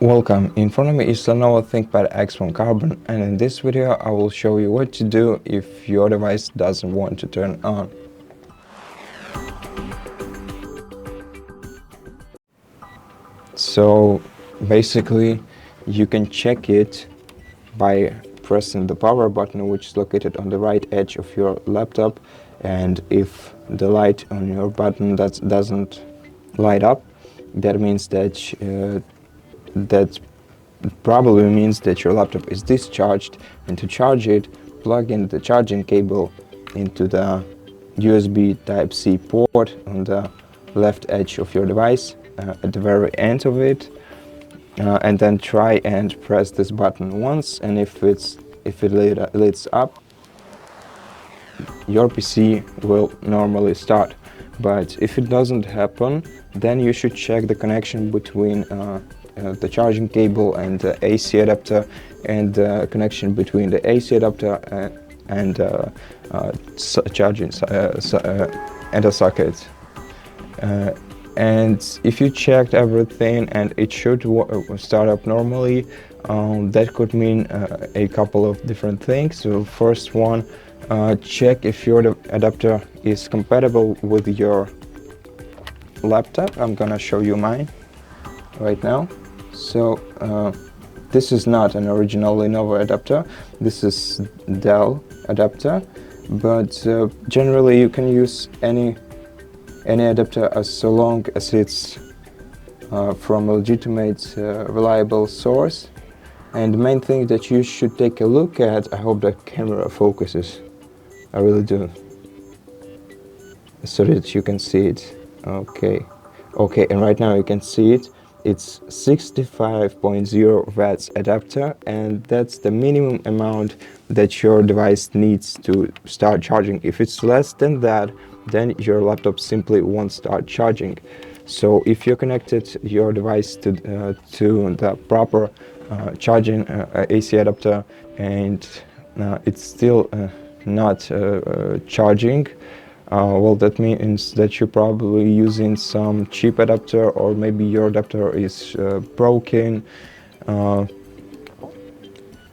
Welcome, in front of me is LENOVO ThinkPad X1 Carbon, and in this video I will show you what to do if your device doesn't want to turn on. So basically you can check it by pressing the power button, which is located on the right edge of your laptop, and if the light on your button doesn't light up, that means that probably means that your laptop is discharged, and to charge it, plug in the charging cable into the USB Type-C port on the left edge of your device, at the very end of it, and then try and press this button once, and if it lights up, your PC will normally start. But if it doesn't happen, then you should check the connection between the charging cable and the AC adapter, and the connection between the AC adapter and charging and a socket. And if you checked everything and it should start up normally, that could mean a couple of different things. So first one, check if your adapter is compatible with your laptop. I'm gonna show you mine right now. So this is not an original Lenovo adapter, this is Dell adapter, but generally you can use any adapter so long as it's from a legitimate, reliable source. And the main thing that you should take a look at, I hope the camera focuses, I really do, so that you can see it. Okay, and right now you can see it. It's 65.0 watts adapter, and that's the minimum amount that your device needs to start charging. If it's less than that, then your laptop simply won't start charging. So if you connected your device to the proper charging AC adapter and it's still not charging, well, that means that you're probably using some cheap adapter, or maybe your adapter is broken,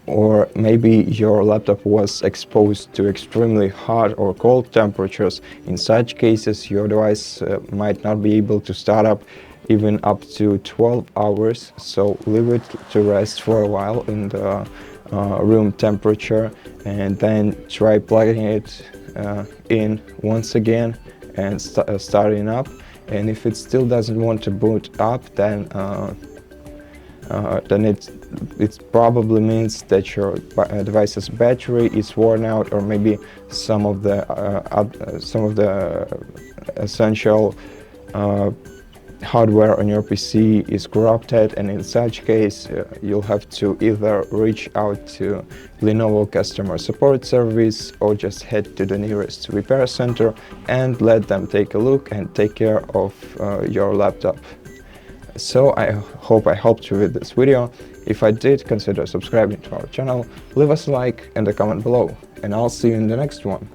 or maybe your laptop was exposed to extremely hot or cold temperatures. In such cases, your device might not be able to start up even up to 12 hours, so leave it to rest for a while in the room temperature, and then try plugging it in once again and starting up. And if it still doesn't want to boot up, then it probably means that your device's battery is worn out, or maybe some of the essential hardware on your PC is corrupted, and in such case you'll have to either reach out to Lenovo customer support service or just head to the nearest repair center and let them take a look and take care of your laptop. So I hope I helped you with this video. If I did, consider subscribing to our channel, leave us a like and a comment below, and I'll see you in the next one.